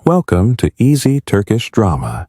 Welcome to Easy Turkish Drama.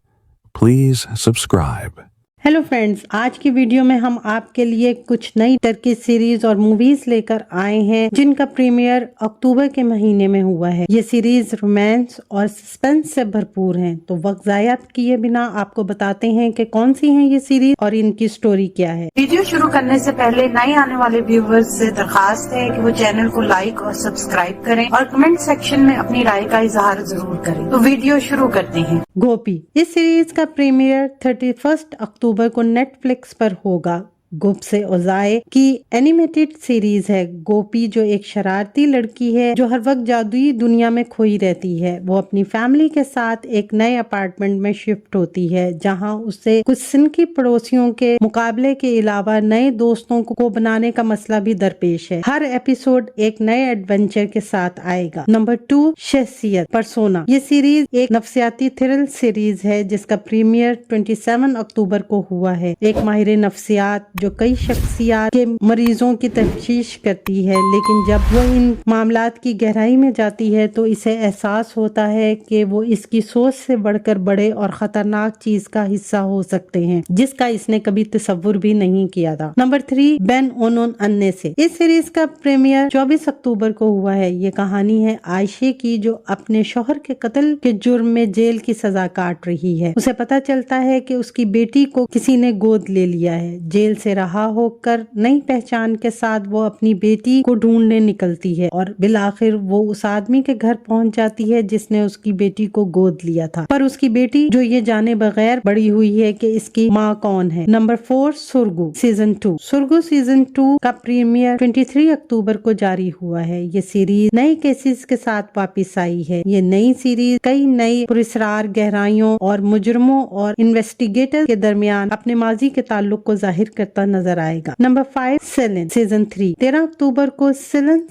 Please subscribe. Hello friends, आज की video में हम आपके लिए कुछ नई टर्किश सीरीज और मूवीज लेकर आए हैं जिनका प्रीमियर अक्टूबर के महीने में हुआ है। ये सीरीज रोमांस और सस्पेंस से भरपूर हैं। तो वक्त ज़ाया किए बिना आपको बताते हैं कि कौन सी हैं ये सीरीज और इनकी स्टोरी क्या है। वीडियो शुरू करने से पहले नए आने वाले व्यूवर्स से दरखास्त है कि वो चैनल को लाइक और सब्सक्राइब करें और कमेंट सेक्शन में अपनी राय का इजहार जरूर करें। तो वीडियो शुरू करते हैं। गोपी, इस सीरीज का प्रीमियर 31 अक्टूबर को नेटफ्लिक्स पर होगा। गुप से ओजाए की एनिमेटेड सीरीज है। गोपी जो एक शरारती लड़की है जो हर वक्त जादुई दुनिया में खोई रहती है। वो अपनी फैमिली के साथ एक नए अपार्टमेंट में शिफ्ट होती है जहां उसे कुछ सिनकी पड़ोसियों के मुकाबले के अलावा नए दोस्तों को बनाने का मसला भी दरपेश है। हर एपिसोड एक नए एडवेंचर के साथ आएगा। नंबर 2, शख्सियत पर्सोना। ये सीरीज एक नफ्सियाती थ्रिल सीरीज है जिसका प्रीमियर 27 अक्टूबर को हुआ है। एक माहिर नफ्सियात जो कई शख्सियत के मरीजों की तफ्तीश करती है, लेकिन जब वो इन मामलात की गहराई में जाती है तो इसे एहसास होता है कि वो इसकी सोच से बढ़कर बड़े और खतरनाक चीज का हिस्सा हो सकते हैं जिसका इसने कभी तसव्वुर भी नहीं किया था। नंबर 3, बेन ओनोन अन्ने से। इस सीरीज का प्रीमियर 24 अक्टूबर को हुआ है। ये कहानी है आयशे की जो अपने शौहर के कत्ल के जुर्म में जेल की सजा काट रही है। उसे पता चलता है कि उसकी बेटी को किसी ने गोद ले लिया है। जेल से रहा होकर नई पहचान के साथ वो अपनी बेटी को ढूंढने निकलती है और बिलाखिर वो उस आदमी के घर पहुंच जाती है जिसने उसकी बेटी को गोद लिया था, पर उसकी बेटी जो ये जाने बगैर बड़ी हुई है कि इसकी माँ कौन है। नंबर 4, सुर्गु सीजन 2। सुर्गु सीजन 2 का प्रीमियर 23 अक्टूबर को जारी हुआ है। ये सीरीज नए केसेस के साथ वापिस आई है। ये नई सीरीज कई नई पुरस्कार गहराइयों और मुजरमों और इन्वेस्टिगेटर के दरमियान अपने माजी के ताल्लुक को जाहिर करता नजर आएगा। Number 5, सिलन season 3। 13 अक्टूबर को सिलन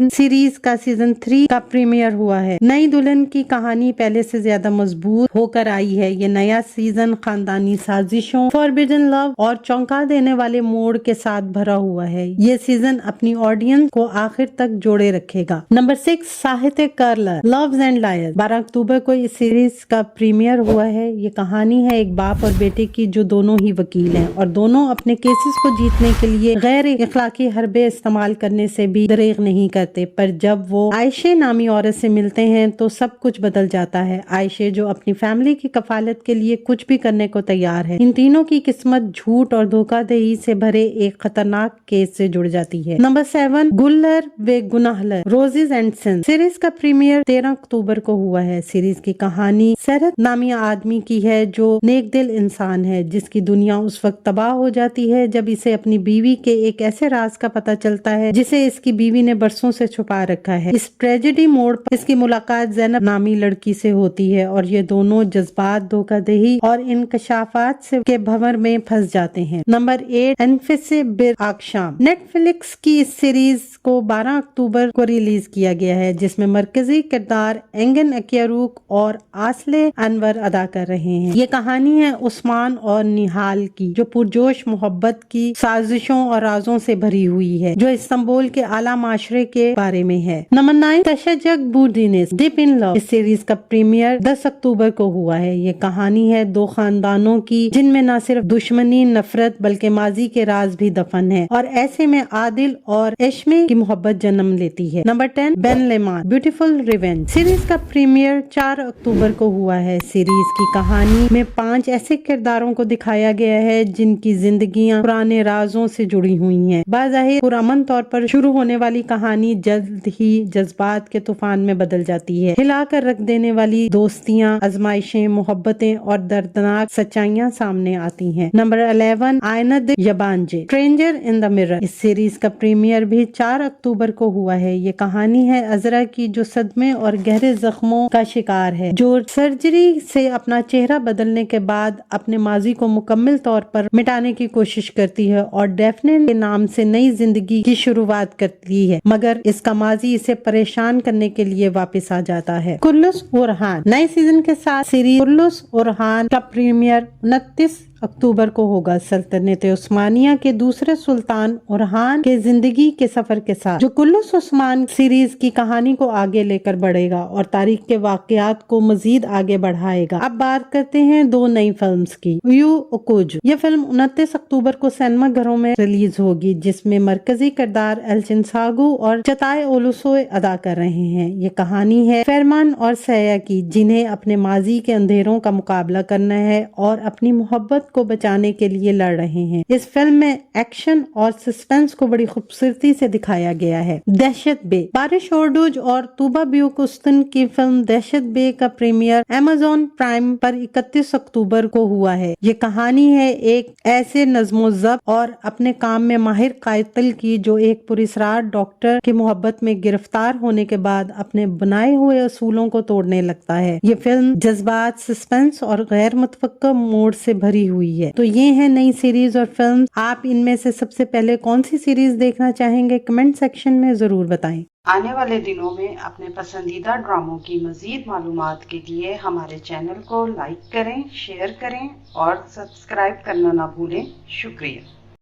सीरीज का सीजन 3 का प्रीमियर हुआ है। नई दुल्हन की कहानी पहले से ज्यादा मजबूत होकर आई है। ये नया सीजन खानदानी साजिशों, फॉरबिडन लव और चौंका देने वाले मोड़ के साथ भरा हुआ है। ये सीजन अपनी ऑडियंस को आखिर तक जोड़े रखेगा। नंबर 6, साहित्य कर्लर लव्स एंड लायर्स। 12 अक्टूबर को इस सीरीज का प्रीमियर हुआ है। ये कहानी है एक बाप और बेटे की जो दोनों ही वकील हैं और दोनों अपने केसेस को जीतने के लिए गैर इखलाकी हरबे इस्तेमाल करने से भी दरेग नहीं करते, पर जब वो आयशे नामी औरत से मिलते हैं तो सब कुछ बदल जाता है। आयशे जो अपनी फैमिली की कफालत के लिए कुछ भी करने को तैयार है। इन तीनों की किस्मत झूठ और धोखाधड़ी से भरे एक खतरनाक केस से जुड़ जाती है। नंबर 7, गुल्लर वे गुनाहलर रोजेज एंड सिंस। सीरीज का प्रीमियर 13 अक्टूबर को हुआ है। सीरीज की कहानी सरहद नामी आदमी की है जो नेक दिल इंसान है जिसकी दुनिया उस वक्त तबाह हो जाती है जब इसे अपनी बीवी के एक ऐसे राज का पता चलता है जिसे इसकी बीवी ने बरसों से छुपा रखा है। इस ट्रेजेडी मोड़ पर इसकी मुलाकात ज़ैनब नामी लड़की से होती है और ये दोनों जज्बात, धोखाधड़ी और इंकशाफात से के भंवर में फंस जाते हैं। नंबर 8, एनफिसे बिर आकशाम। नेटफ्लिक्स की इस सीरीज को 12 अक्टूबर को रिलीज किया गया है जिसमें मरकजी किरदार एंगन अकियारूक और आसले अनवर अदा कर रहे हैं। ये कहानी है उस्मान और निहाल की जो पुरजोश मोहब्बत की साजिशों और राजों से भरी हुई है जो इस्तांबुल के आला माशरे के बारे में है। नंबर 9, तशज्जुक बूदिनेस डीप इन लव। इस सीरीज का प्रीमियर 10 अक्टूबर को हुआ है। ये कहानी है दो खानदानों की जिनमें न सिर्फ दुश्मनी, नफरत बल्कि माजी के राज भी दफन है और ऐसे में आदिल और एशमे की मोहब्बत जन्म लेती है। नंबर 10, बेन लेमान ब्यूटीफुल रिवेंज। सीरीज का प्रीमियर 4 अक्टूबर को हुआ है। सीरीज की कहानी में 5 ऐसे किरदारों को दिखाया गया है जिनकी जिंदगियां पुराने राजों से जुड़ी हुई हैं। बाज़ाहिर पुरअमन तौर पर शुरू होने वाली कहानी जल्द ही जज्बात के तूफान में बदल जाती है। हिलाकर रख देने वाली दोस्तियां, आजमाइशें, मोहब्बतें और दर्दनाक सच्चाइयां सामने आती हैं। नंबर 11, आयनद यबांजे स्ट्रेंजर इन द मिरर। इस सीरीज का प्रीमियर भी 4 अक्टूबर को हुआ है। ये कहानी है अजरा की जो सदमे और गहरे जख्मों का शिकार है, जो सर्जरी से अपना चेहरा बदलने के बाद अपने माजी को मुकम्मल तौर पर मिटाने की कोशिश करती है और डेफने के नाम से नई जिंदगी की शुरुआत करती है, मगर इसका माजी इसे परेशान करने के लिए वापस आ जाता है। कुर्लुस ओरहान नए सीजन के साथ सीरीज कुर्लुस ओरहान का प्रीमियर 29 अक्टूबर को होगा सल्तनत उस्मानिया के दूसरे सुल्तान उरहान के जिंदगी के सफर के साथ, जो कुल्लुस उस्मान सीरीज की कहानी को आगे लेकर बढ़ेगा और तारीख के वाकयात को मजीद आगे बढ़ाएगा। अब बात करते हैं दो नई फिल्म्स की। यू ओकुज, यह फिल्म 29 अक्टूबर को सिनेमा घरों में रिलीज होगी, जिसमें मरकजी किरदार एल्चिन सागू और चताए ओलुसोय अदा कर रहे हैं। ये कहानी है फरमान और सया की, जिन्हें अपने माजी के अंधेरों का मुकाबला करना है और अपनी मोहब्बत को बचाने के लिए लड़ रहे हैं। इस फिल्म में एक्शन और सस्पेंस को बड़ी खूबसूरती से दिखाया गया है। दहशत बे, बारिश ओरडुज और तूबा ब्यूक उस्तन की फिल्म दहशत बे का प्रीमियर अमेज़न प्राइम पर 31 अक्टूबर को हुआ है। ये कहानी है एक ऐसे नज़्मो ज़ब्त और अपने काम में माहिर कातिल की, जो एक पुरस्कार डॉक्टर की मोहब्बत में गिरफ्तार होने के बाद अपने बनाए हुए असूलों को तोड़ने लगता है। ये फिल्म जज्बात, सस्पेंस और गैर मुतवक्का मोड़ से भरी हुई है। तो ये है नई सीरीज और फिल्म। आप इनमें से सबसे पहले कौन सी सीरीज देखना चाहेंगे, कमेंट सेक्शन में जरूर बताएं। आने वाले दिनों में अपने पसंदीदा ड्रामों की मजीद मालूमात के लिए हमारे चैनल को लाइक करें, शेयर करें और सब्सक्राइब करना ना भूलें। शुक्रिया।